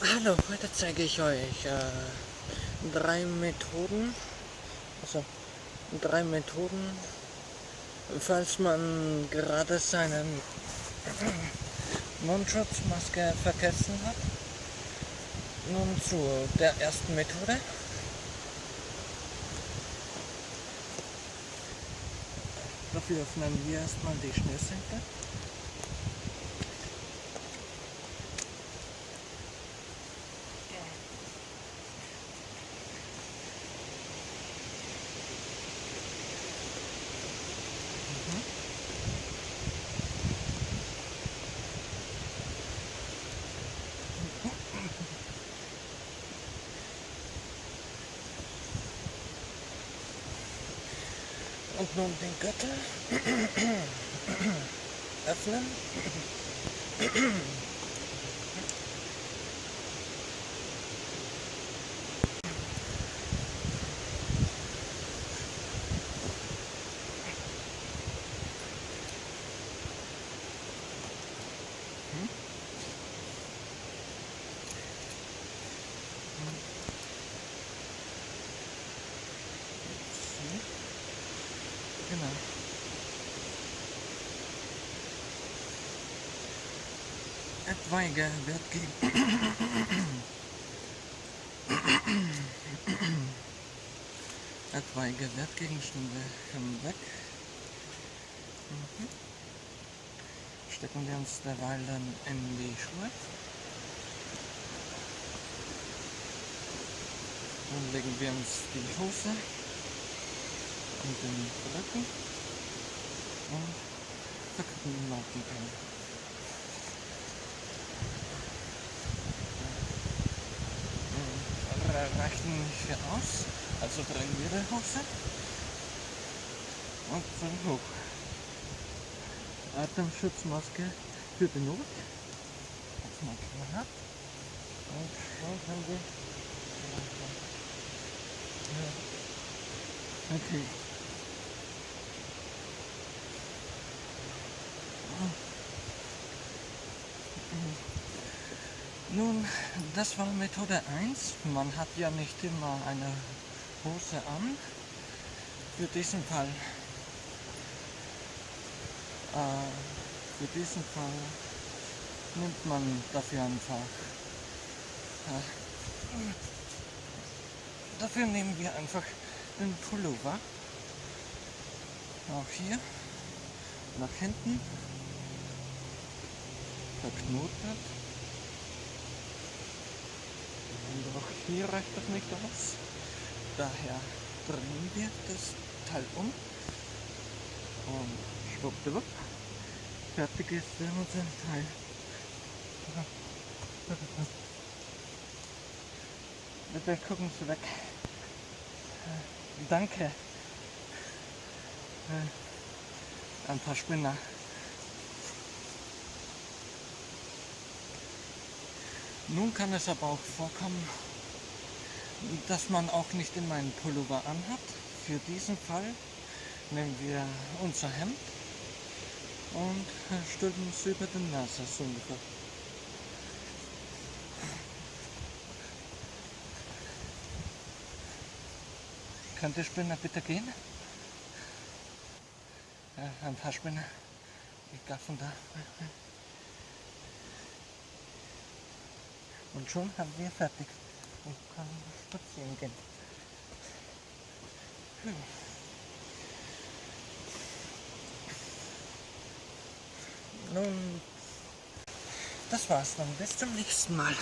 Hallo, heute zeige ich euch drei Methoden, also drei Methoden, falls man gerade seinen Mundschutzmaske vergessen hat. Nun zu der ersten Methode. Dafür öffnen wir erstmal die Schnürsenkel. Und nun den Gürtel öffnen. Genau. Etwaige Wertgegenstände weg. Stecken wir uns derweil dann in die Schuhe. Dann legen wir uns die Hose und den Rücken und verknüpfen den Nackenbein. Reichen nicht für aus, also drehen wir die Hose und dann hoch. Atemschutzmaske für den Not, als man schon hat. Und schon haben wir. Okay. Nun, das war Methode 1. Man hat ja nicht immer eine Hose an. Für diesen Fall nimmt man dafür einfach. Dafür nehmen wir einfach den Pullover. Auch hier nach hinten verknotet. Und auch hier reicht das nicht aus. Daher drehen wir das Teil um und schwuppdiwupp. Fertig ist unser Teil. Bitte gucken Sie weg. Danke. Ein paar Spinner. Nun kann es aber auch vorkommen, dass man auch nicht immer einen Pullover anhat. Für diesen Fall nehmen wir unser Hemd und stülpen es über den Nase, so ungefähr. Könnt ihr Spinner bitte gehen? Ein paar Spinner. Ich gaffen da. Und schon haben wir fertig und können spazieren gehen. Nun, das war's dann. Bis zum nächsten Mal.